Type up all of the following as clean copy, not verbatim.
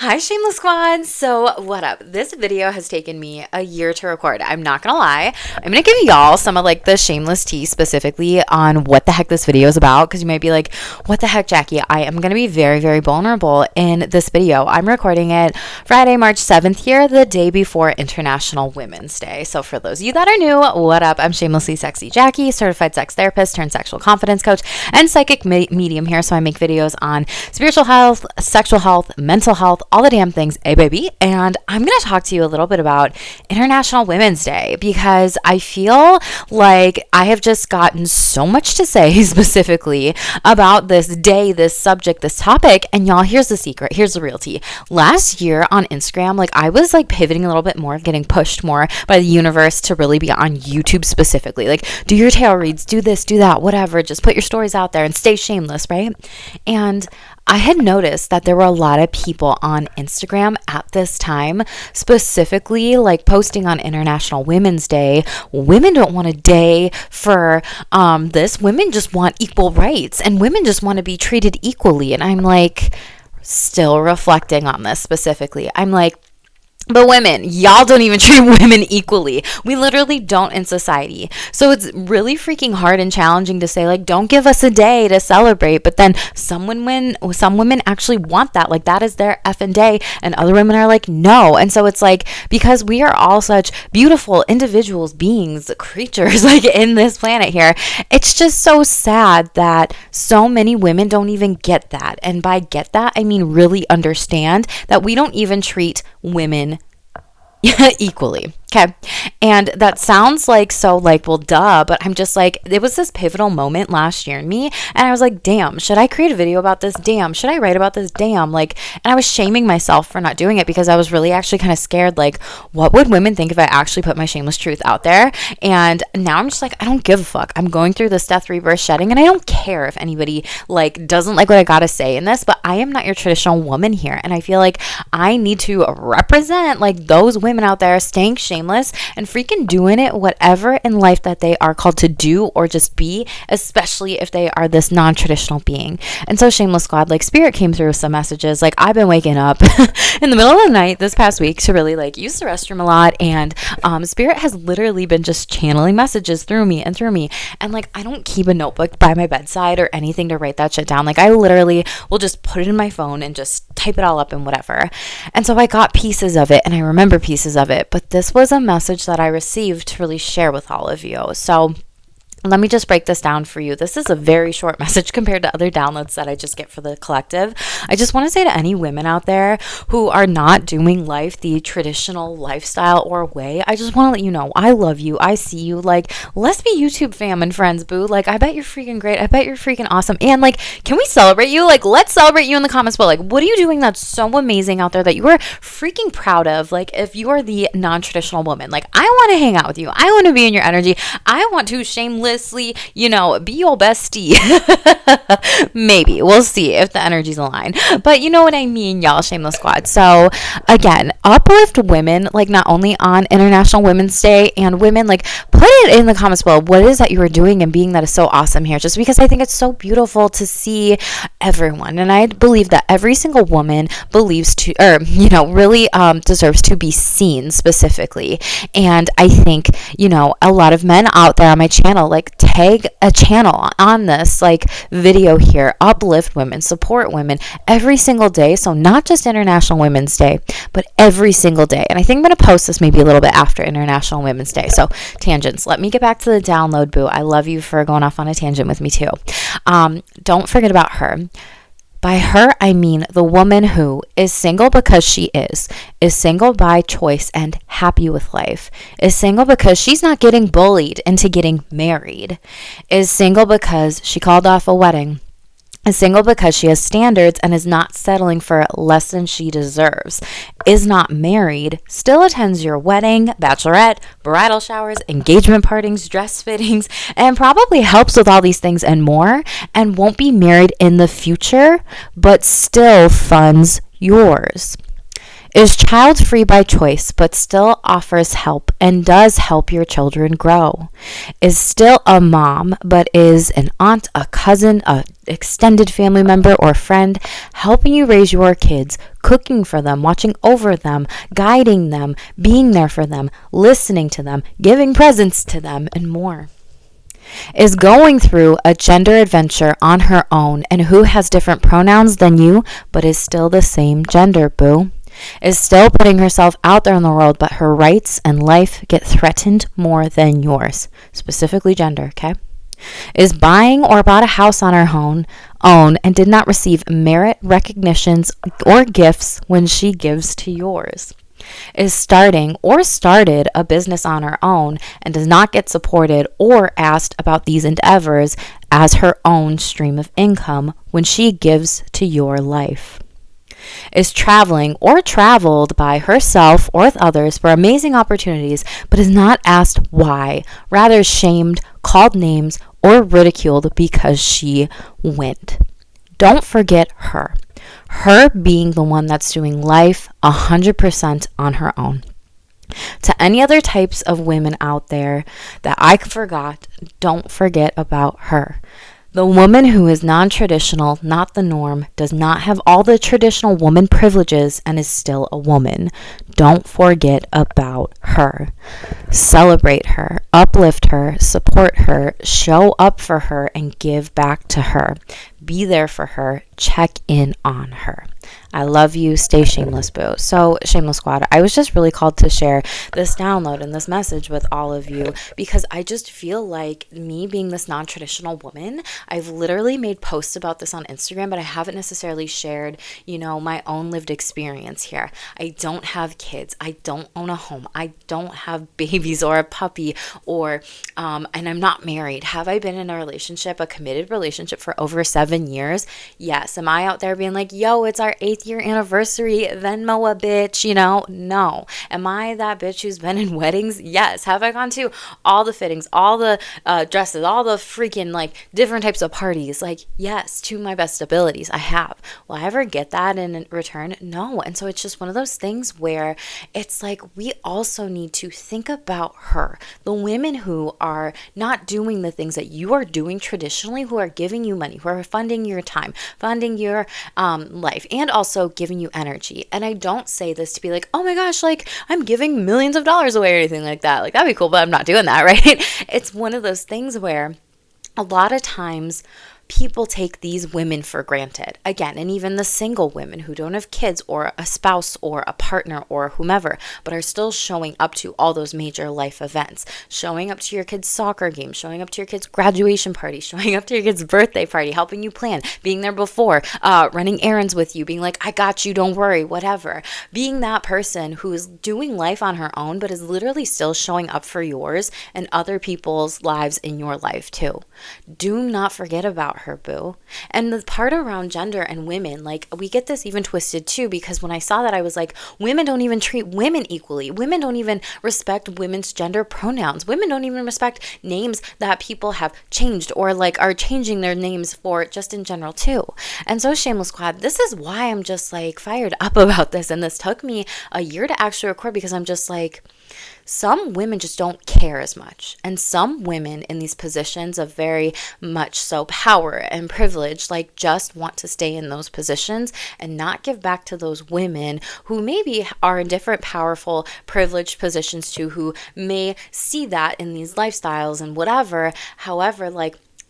Hi, Shameless Squad. So, what up? This video has taken me a year to record. I'm not gonna lie. I'm gonna give y'all some of like the shameless tea specifically on what the heck this video is about, because you might be like, what the heck, Jackie? I am gonna be very, very vulnerable in this video. I'm recording it Friday, March 7th here, the day before International Women's Day. So, for those of you that are new, what up? I'm Shamelessly Sexy Jackie, certified sex therapist turned sexual confidence coach and psychic medium here. So, I make videos on spiritual health, sexual health, mental health, all the damn things, baby. And I'm going to talk to you a little bit about International Women's Day, because I feel like I have just gotten so much to say specifically about this day, this subject, this topic. And y'all, here's the secret. Here's the real tea. Last year on Instagram, like I was like pivoting a little bit more, getting pushed more by the universe to really be on YouTube specifically. Like, do your tarot reads, do this, do that, whatever. Just put your stories out there and stay shameless, right? And I had noticed that there were a lot of people on Instagram at this time, specifically like posting on International Women's Day. Women don't want a day for this. Women just want equal rights, and women just want to be treated equally. And I'm like, still reflecting on this specifically. I'm like, but women, y'all don't even treat women equally. We literally don't in society. So it's really freaking hard and challenging to say, like, don't give us a day to celebrate. But then some women actually want that. Like, that is their effing day. And other women are like, no. And so it's like, because we are all such beautiful individuals, beings, creatures, like in this planet here, it's just so sad that so many women don't even get that. And by get that, I mean really understand that we don't even treat women equally. Okay. And that sounds like so like, well, duh, but I'm just like, it was this pivotal moment last year in me. And I was like, damn, should I create a video about this? Damn, should I write about this? Damn. Like, and I was shaming myself for not doing it because I was really actually kind of scared. Like, what would women think if I actually put my shameless truth out there? And now I'm just like, I don't give a fuck. I'm going through this death reverse shedding, and I don't care if anybody like doesn't like what I gotta say in this, but I am not your traditional woman here. And I feel like I need to represent like those women out there staying shameless and freaking doing it whatever in life that they are called to do or just be, especially if they are this non-traditional being. And so Shameless Squad, like Spirit came through with some messages. Like, I've been waking up in the middle of the night this past week to really like use the restroom a lot, and Spirit has literally been just channeling messages through me. And like, I don't keep a notebook by my bedside or anything to write that shit down. Like, I literally will just put it in my phone and just type it all up and whatever. And so I got pieces of it and I remember pieces of it, but this was a message that I received to really share with all of you. So let me just break this down for you. This is a very short message compared to other downloads that I just get for the collective. I just want to say to any women out there who are not doing life the traditional lifestyle or way, I just want to let you know, I love you. I see you. Like, let's be YouTube fam and friends, boo. Like, I bet you're freaking great. I bet you're freaking awesome. And like, can we celebrate you? Like, let's celebrate you in the comments. But like, what are you doing that's so amazing out there that you are freaking proud of? Like, if you are the non-traditional woman, like, I want to hang out with you. I want to be in your energy. I want to shamelessly, you know, be your bestie. Maybe. We'll see if the energies align. But you know what I mean, y'all, Shameless Squad. So again, uplift women, like not only on International Women's Day, and women, like, put it in the comments below what it is that you are doing and being that is so awesome here, just because I think it's so beautiful to see everyone. And I believe that every single woman believes to, or, you know, really deserves to be seen specifically. And I think, you know, a lot of men out there on my channel, like, tag a channel on this like video here, uplift women, support women every single day. So not just International Women's Day, but every single day. And I think I'm going to post this maybe a little bit after International Women's Day. So tangents, let me get back to the download, boo. I love you for going off on a tangent with me too. Don't forget about her. By her, I mean the woman who is single because she is single by choice and happy with life, is single because she's not getting bullied into getting married, is single because she called off a wedding, is single because she has standards and is not settling for less than she deserves, is not married, still attends your wedding, bachelorette, bridal showers, engagement parties, dress fittings, and probably helps with all these things and more, and won't be married in the future, but still funds yours. Is child free by choice, but still offers help and does help your children grow. Is still a mom, but is an aunt, a cousin, a extended family member or friend, helping you raise your kids, cooking for them, watching over them, guiding them, being there for them, listening to them, giving presents to them, and more. Is going through a gender adventure on her own and who has different pronouns than you, but is still the same gender, boo. Is still putting herself out there in the world, but her rights and life get threatened more than yours, specifically gender, okay? Is buying or bought a house on her own and did not receive merit recognitions or gifts when she gives to yours. Is starting or started a business on her own and does not get supported or asked about these endeavors as her own stream of income when she gives to your life. Is traveling or traveled by herself or with others for amazing opportunities, but is not asked why, rather shamed, called names, or ridiculed because she went. Don't forget her. Her being the one that's doing life 100% on her own. To any other types of women out there that I forgot, don't forget about her. The woman who is non-traditional, not the norm, does not have all the traditional woman privileges and is still a woman. Don't forget about her. Celebrate her, uplift her, support her, show up for her, and give back to her. Be there for her. Check in on her. I love you. Stay shameless, boo. So, Shameless Squad, I was just really called to share this download and this message with all of you because I just feel like me being this non-traditional woman, I've literally made posts about this on Instagram, but I haven't necessarily shared, my own lived experience here. I don't have kids. I don't own a home. I don't have babies or a puppy and I'm not married. Have I been in a committed relationship for over 7 years? Yes. Am I out there being like, yo, it's our 8th year anniversary, Venmo a bitch, No. Am I that bitch who's been in weddings? Yes. Have I gone to all the fittings, all the dresses, all the freaking different types of parties? Yes, to my best abilities, I have. Will I ever get that in return? No. And so it's just one of those things where it's we also need to think about her, the women who are not doing the things that you are doing traditionally, who are giving you money, who are funding your time, funding your life, and also giving you energy. And I don't say this to be oh my gosh, I'm giving millions of dollars away or anything like that. That'd be cool, but I'm not doing that, right? It's one of those things where a lot of times people take these women for granted. Again, and even the single women who don't have kids or a spouse or a partner or whomever, but are still showing up to all those major life events, showing up to your kid's soccer game, showing up to your kid's graduation party, showing up to your kid's birthday party, helping you plan, being there before, running errands with you, being I got you, don't worry, whatever. Being that person who is doing life on her own, but is literally still showing up for yours and other people's lives in your life too. Do not forget about her, boo. And the part around gender and women, we get this even twisted too, because when I saw that, I was women don't even treat women equally. Women don't even respect women's gender pronouns. Women don't even respect names that people have changed or are changing their names for just in general too. And so, Shameless Squad, this is why I'm just fired up about this. And this took me a year to actually record because I'm just some women just don't care as much. And some women in these positions of very much so power and privilege, just want to stay in those positions and not give back to those women who maybe are in different powerful, privileged positions too, who may see that in these lifestyles and whatever, however,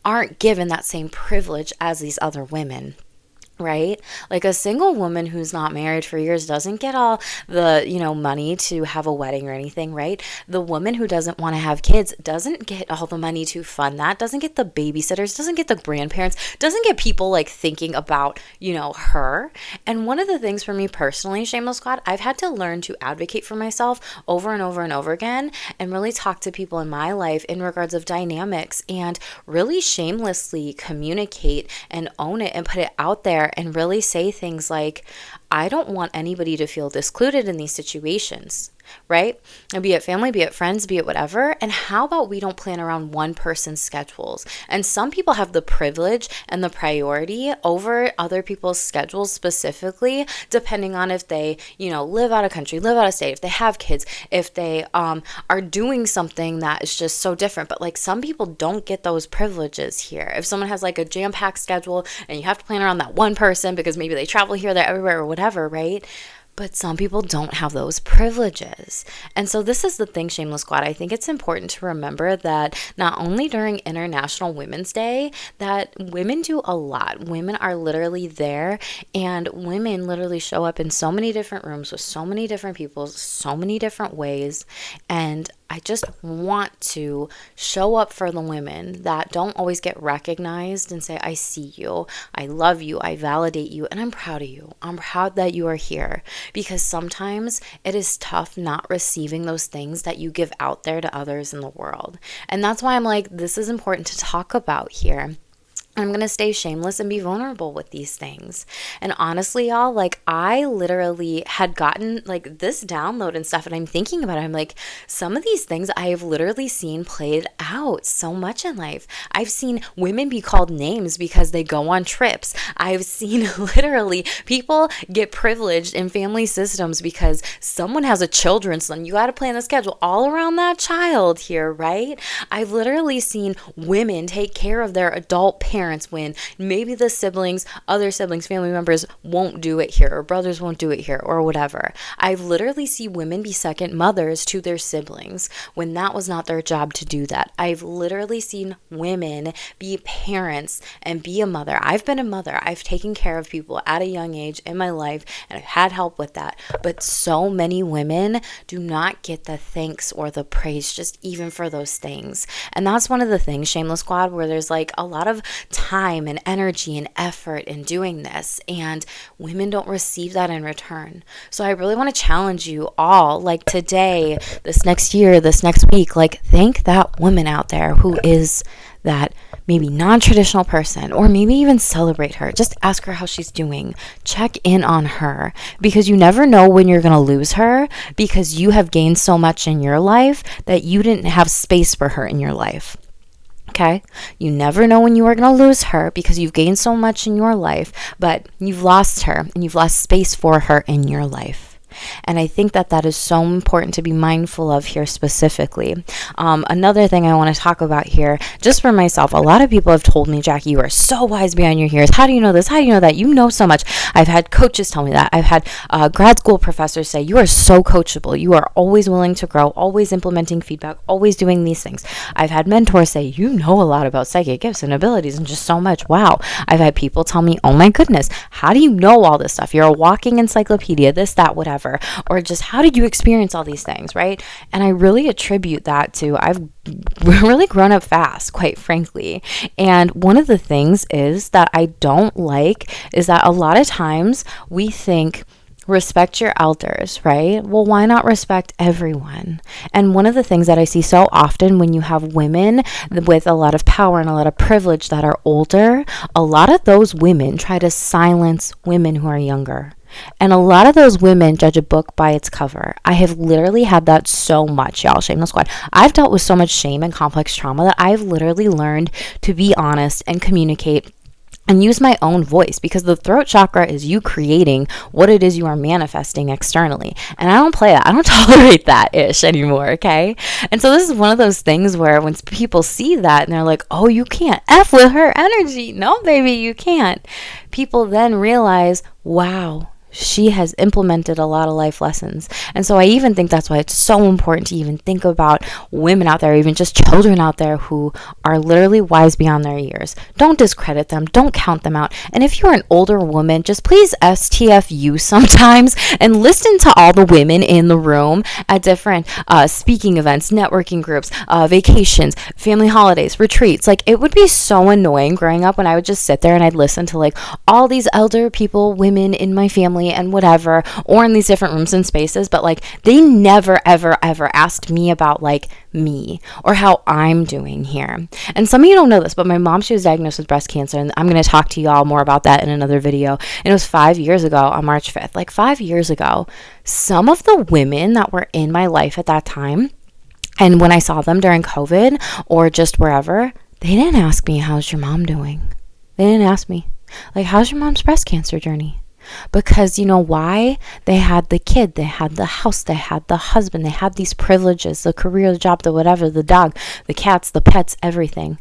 aren't given that same privilege as these other women. Right? A single woman who's not married for years doesn't get all the, money to have a wedding or anything, right? The woman who doesn't want to have kids doesn't get all the money to fund that, doesn't get the babysitters, doesn't get the grandparents, doesn't get people thinking about, her. And one of the things for me personally, Shameless Squad, I've had to learn to advocate for myself over and over and over again and really talk to people in my life in regards of dynamics and really shamelessly communicate and own it and put it out there and really say things I don't want anybody to feel excluded in these situations. right? And be it family, be it friends, be it whatever. And how about we don't plan around one person's schedules? And some people have the privilege and the priority over other people's schedules, specifically depending on if they, live out of country, live out of state, if they have kids, if they are doing something that is just so different. But like some people don't get those privileges here. If someone has like a jam-packed schedule and you have to plan around that one person because maybe they travel here, there, everywhere, or whatever, right? But some people don't have those privileges. And so this is the thing, Shameless Squad. I think it's important to remember that not only during International Women's Day, that women do a lot. Women are literally there, and women literally show up in so many different rooms with so many different people, so many different ways. And I just want to show up for the women that don't always get recognized and say, I see you, I love you, I validate you, and I'm proud of you. I'm proud that you are here. Because sometimes it is tough not receiving those things that you give out there to others in the world. And that's why I'm like, this is important to talk about here. I'm going to stay shameless and be vulnerable with these things. And honestly, y'all, like I literally had gotten like this download and stuff, and I'm thinking about it. I'm like, some of these things I have literally seen played out so much in life. I've seen women be called names because they go on trips. I've seen literally people get privileged in family systems because someone has a children's son. You got to plan the schedule all around that child here, right? I've literally seen women take care of their adult parents when maybe the siblings, other siblings, family members won't do it here, or brothers won't do it here, or whatever. I've literally seen women be second mothers to their siblings when that was not their job to do that. I've literally seen women be parents and be a mother. I've been a mother. I've taken care of people at a young age in my life, and I've had help with that. But so many women do not get the thanks or the praise just even for those things. And that's one of the things, Shameless Squad, where there's like a lot of time and energy and effort in doing this, and women don't receive that in return. So I really want to challenge you all, like today, this next year, this next week, like thank that woman out there who is that maybe non-traditional person, or maybe even celebrate her. Just ask her how she's doing. Check in on her, because you never know when you're going to lose her, because you have gained so much in your life that you didn't have space for her in your life. Okay? You never know when you are going to lose her because you've gained so much in your life, but you've lost her and you've lost space for her in your life. And I think that that is so important to be mindful of here specifically. Another thing I want to talk about here, just for myself, a lot of people have told me, Jackie, you are so wise beyond your years. How do you know this? How do you know that? You know so much. I've had coaches tell me that. I've had grad school professors say, you are so coachable. You are always willing to grow, always implementing feedback, always doing these things. I've had mentors say, you know a lot about psychic gifts and abilities and just so much. Wow. I've had people tell me, oh my goodness, how do you know all this stuff? You're a walking encyclopedia, this, that, whatever. Or just how did you experience all these things, right? And I really attribute that to I've really grown up fast, quite frankly. And one of the things is that I don't like is that a lot of times we think respect your elders, right? Well, why not respect everyone? And one of the things that I see so often when you have women with a lot of power and a lot of privilege that are older, a lot of those women try to silence women who are younger. And a lot of those women judge a book by its cover. I have literally had that so much, y'all. Shameless Squad. I've dealt with so much shame and complex trauma that I've literally learned to be honest and communicate and use my own voice, because the throat chakra is you creating what it is you are manifesting externally. And I don't play that. I don't tolerate that ish anymore, okay? And so this is one of those things where when people see that and they're like, oh, you can't F with her energy. No, baby, you can't. People then realize, wow, she has implemented a lot of life lessons. And so I even think that's why it's so important to even think about women out there, even just children out there who are literally wise beyond their years. Don't discredit them. Don't count them out. And if you're an older woman, just please STFU sometimes and listen to all the women in the room at different speaking events, networking groups, vacations, family holidays, retreats. Like, it would be so annoying growing up when I would just sit there and I'd listen to like all these elder people, women in my family family and whatever, or in these different rooms and spaces, but like they never ever ever asked me about like me or how I'm doing here. And some of you don't know this, but my mom, she was diagnosed with breast cancer, and I'm going to talk to y'all more about that in another video. And it was 5 years ago on March 5th. Like 5 years ago, some of the women that were in my life at that time, and when I saw them during COVID or just wherever, they didn't ask me, how's your mom doing? They didn't ask me, like, how's your mom's breast cancer journey? Because you know why? They had the kid, they had the house, they had the husband, they had these privileges, the career, the job, the whatever, the dog, the cats, the pets, everything,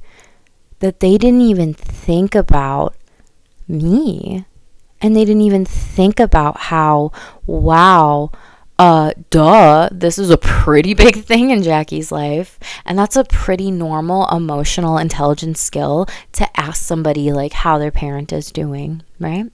that they didn't even think about me. And they didn't even think about how, wow, this is a pretty big thing in Jackie's life. And that's a pretty normal emotional intelligence skill to ask somebody like how their parent is doing, right?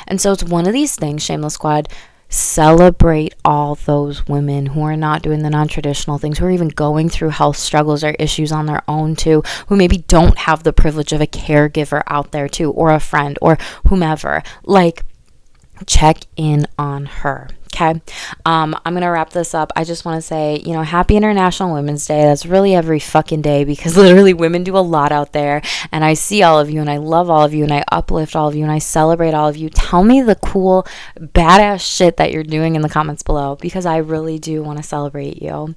And so it's one of these things, Shameless Squad, celebrate all those women who are not doing the non-traditional things, who are even going through health struggles or issues on their own too, who maybe don't have the privilege of a caregiver out there too, or a friend or whomever. Like, check in on her. Okay. I'm going to wrap this up. I just want to say, happy International Women's Day. That's really every fucking day, because literally women do a lot out there, and I see all of you, and I love all of you, and I uplift all of you, and I celebrate all of you. Tell me the cool, badass shit that you're doing in the comments below, because I really do want to celebrate you.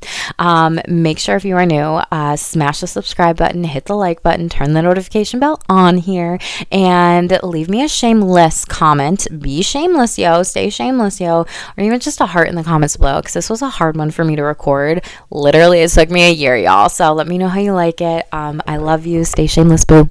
Make sure if you are new, smash the subscribe button, hit the like button, turn the notification bell on here, and leave me a shameless comment. Be shameless, yo. Stay shameless, yo. Or even just a heart in the comments below, because this was a hard one for me to record. Literally, it took me a year, y'all. So let me know how you like it. I love you. Stay shameless, boo.